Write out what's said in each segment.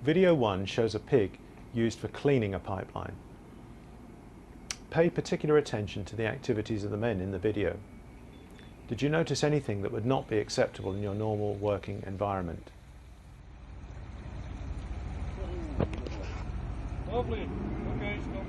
Video 1 shows a pig used for cleaning a pipeline. Pay particular attention to the activities of the men in the video. Did you notice anything that would not be acceptable in your normal working environment? Lovely. Okay, stop.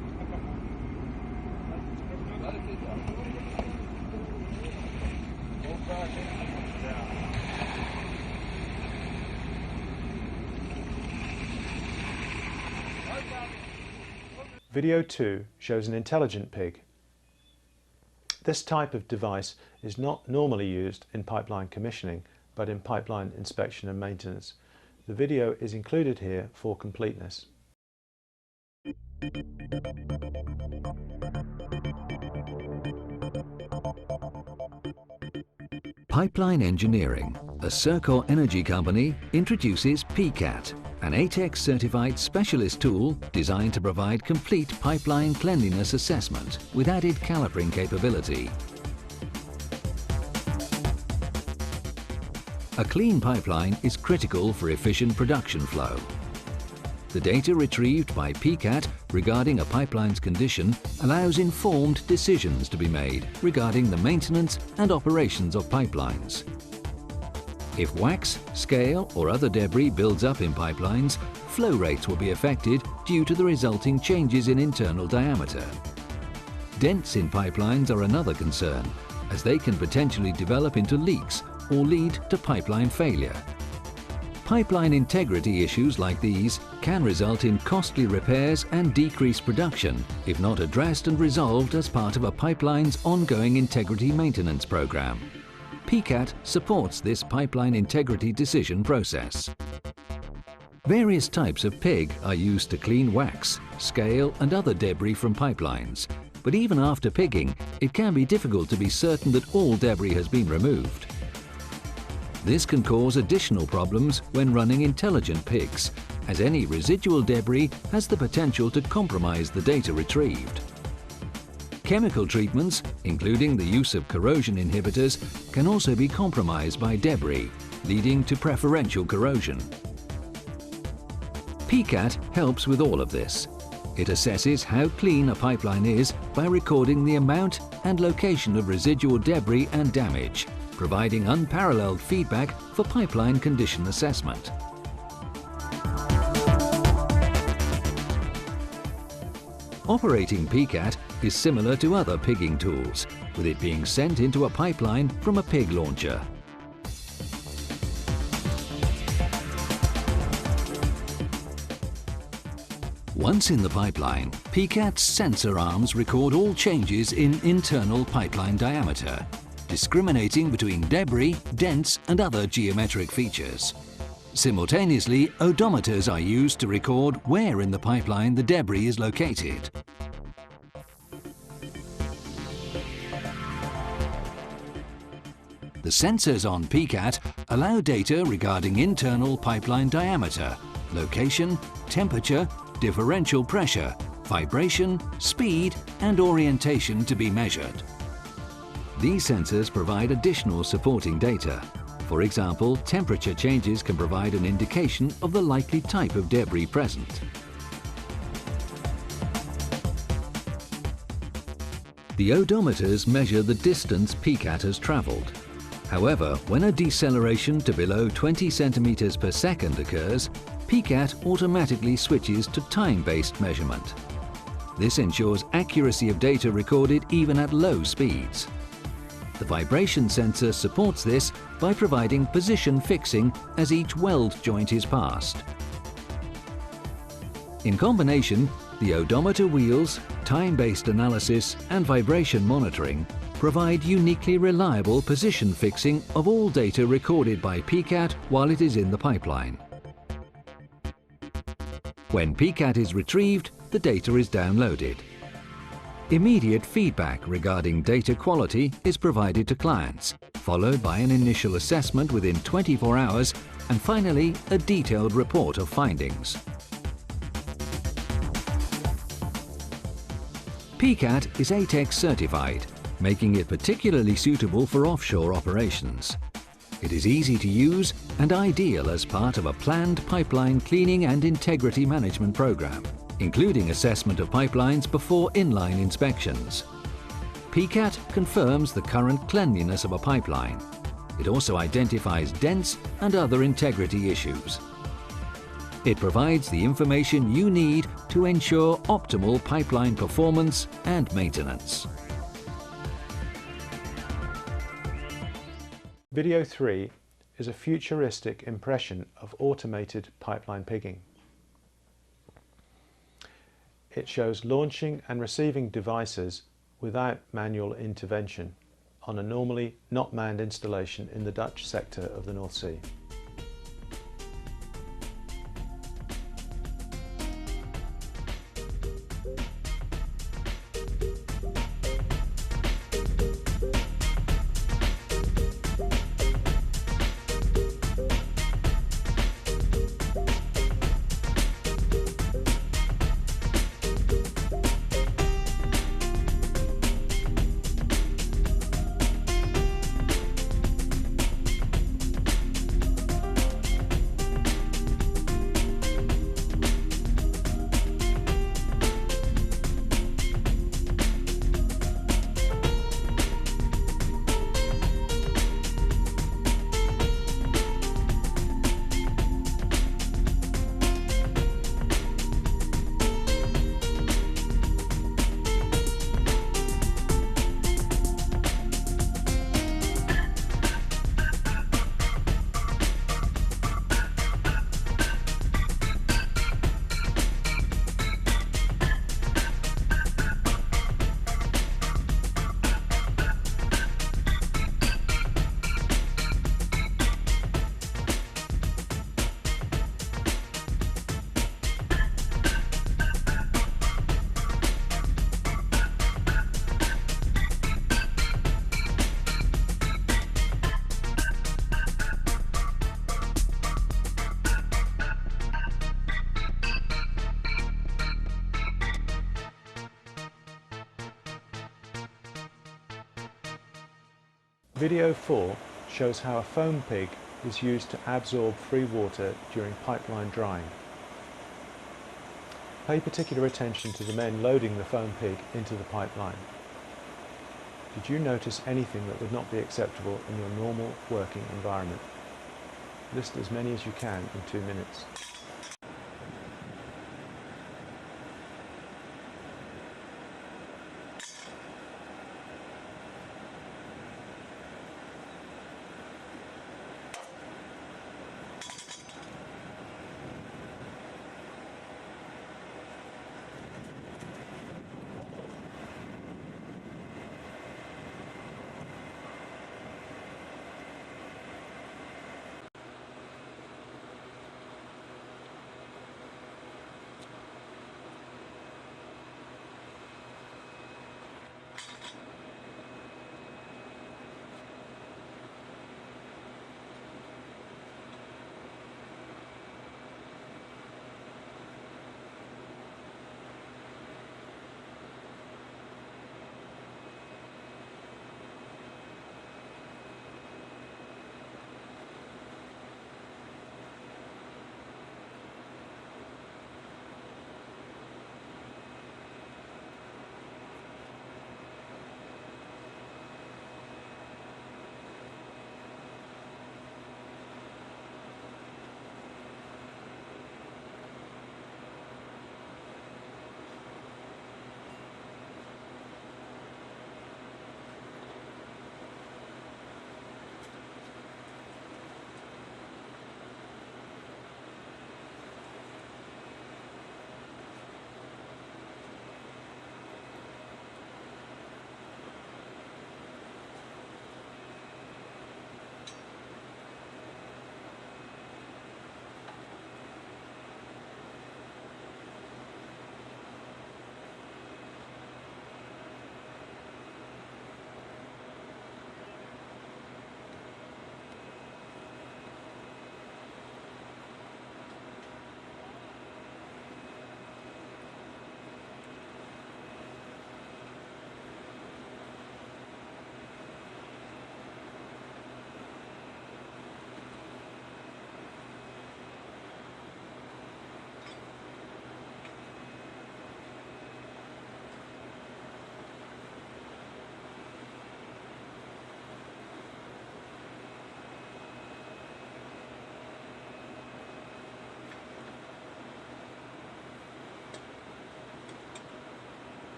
Video 2 shows an intelligent pig. This type of device is not normally used in pipeline commissioning, but in pipeline inspection and maintenance. The video is included here for completeness. Pipeline Engineering, a Circor energy company, introduces PCAT, an ATEX certified specialist tool designed to provide complete pipeline cleanliness assessment with added calipering capability. A clean pipeline is critical for efficient production flow. The data retrieved by PCAT regarding a pipeline's condition allows informed decisions to be made regarding the maintenance and operations of pipelines. If wax, scale or other debris builds up in pipelines, flow rates will be affected due to the resulting changes in internal diameter. Dents in pipelines are another concern, as they can potentially develop into leaks or lead to pipeline failure. Pipeline integrity issues like these can result in costly repairs and decreased production if not addressed and resolved as part of a pipeline's ongoing integrity maintenance program. PCAT supports this pipeline integrity decision process. Various types of pig are used to clean wax, scale and other debris from pipelines, but even after pigging, it can be difficult to be certain that all debris has been removed. This can cause additional problems when running intelligent pigs, as any residual debris has the potential to compromise the data retrieved. Chemical treatments, including the use of corrosion inhibitors, can also be compromised by debris, leading to preferential corrosion. PCAT helps with all of this. It assesses how clean a pipeline is by recording the amount and location of residual debris and damage, providing unparalleled feedback for pipeline condition assessment. Operating PCAT is similar to other pigging tools, with it being sent into a pipeline from a pig launcher. Once in the pipeline, PCAT's sensor arms record all changes in internal pipeline diameter, discriminating between debris, dents and other geometric features. Simultaneously, odometers are used to record where in the pipeline the debris is located. The sensors on PCAT allow data regarding internal pipeline diameter, location, temperature, differential pressure, vibration, speed and orientation to be measured. These sensors provide additional supporting data. For example, temperature changes can provide an indication of the likely type of debris present. The odometers measure the distance PCAT has traveled. However, when a deceleration to below 20 centimeters per second occurs, PCAT automatically switches to time-based measurement. This ensures accuracy of data recorded even at low speeds. The vibration sensor supports this by providing position fixing as each weld joint is passed. In combination, the odometer wheels, time-based analysis and vibration monitoring provide uniquely reliable position fixing of all data recorded by PCAT while it is in the pipeline. When PCAT is retrieved, the data is downloaded. Immediate feedback regarding data quality is provided to clients, followed by an initial assessment within 24 hours and finally a detailed report of findings. PCAT is ATEX certified, making it particularly suitable for offshore operations. It is easy to use and ideal as part of a planned pipeline cleaning and integrity management program, including assessment of pipelines before inline inspections. PCAT confirms the current cleanliness of a pipeline. It also identifies dents and other integrity issues. It provides the information you need to ensure optimal pipeline performance and maintenance. Video 3 is a futuristic impression of automated pipeline pigging. It shows launching and receiving devices without manual intervention on a normally not manned installation in the Dutch sector of the North Sea. Video 4 shows how a foam pig is used to absorb free water during pipeline drying. Pay particular attention to the men loading the foam pig into the pipeline. Did you notice anything that would not be acceptable in your normal working environment? List as many as you can in 2 minutes.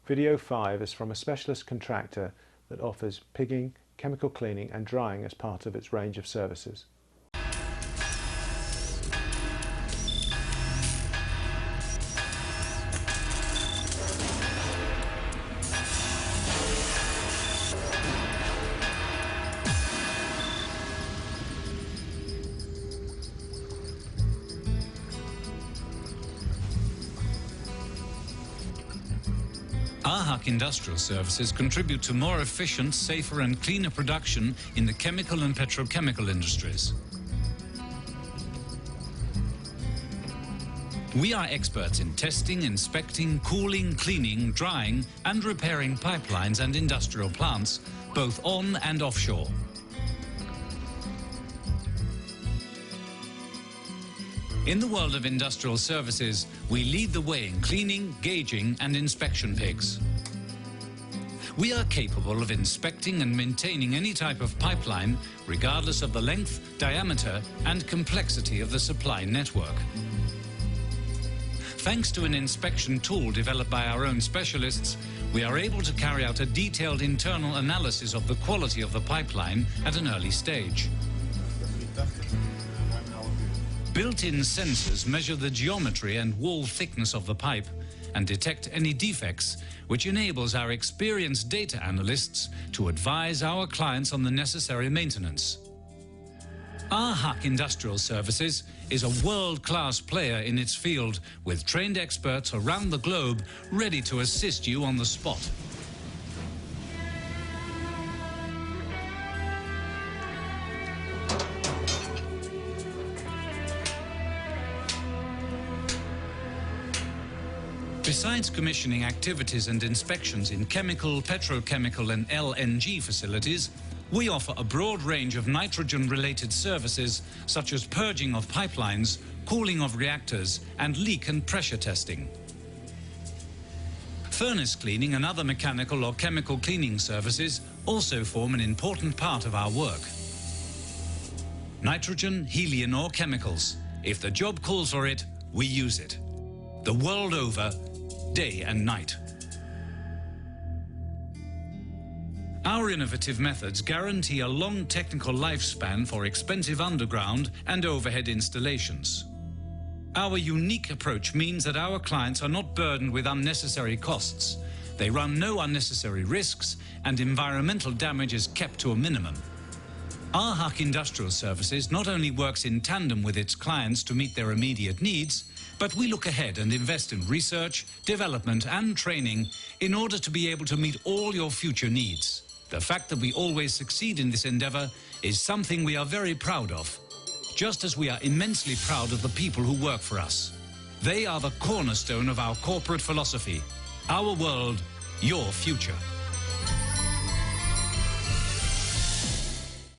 Video 5 is from a specialist contractor that offers pigging, chemical cleaning and drying as part of its range of services. AHUC Industrial Services contribute to more efficient, safer and cleaner production in the chemical and petrochemical industries. We are experts in testing, inspecting, cooling, cleaning, drying and repairing pipelines and industrial plants, both on and offshore. In the world of industrial services, we lead the way in cleaning, gauging and inspection pigs. We are capable of inspecting and maintaining any type of pipeline, regardless of the length, diameter and complexity of the supply network. Thanks to an inspection tool developed by our own specialists, we are able to carry out a detailed internal analysis of the quality of the pipeline at an early stage. Built-in sensors measure the geometry and wall thickness of the pipe and detect any defects, which enables our experienced data analysts to advise our clients on the necessary maintenance. AHUC Industrial Services is a world-class player in its field with trained experts around the globe ready to assist you on the spot. Besides commissioning activities and inspections in chemical, petrochemical and LNG facilities, we offer a broad range of nitrogen-related services such as purging of pipelines, cooling of reactors and leak and pressure testing. Furnace cleaning and other mechanical or chemical cleaning services also form an important part of our work. Nitrogen, helium or chemicals. If the job calls for it, we use it. The world over, day and night. Our innovative methods guarantee a long technical lifespan for expensive underground and overhead installations. Our unique approach means that our clients are not burdened with unnecessary costs. They run no unnecessary risks and environmental damage is kept to a minimum. AHUC Industrial Services not only works in tandem with its clients to meet their immediate needs, but we look ahead and invest in research, development and training in order to be able to meet all your future needs. The fact that we always succeed in this endeavor is something we are very proud of, just as we are immensely proud of the people who work for us. They are the cornerstone of our corporate philosophy. Our world, your future.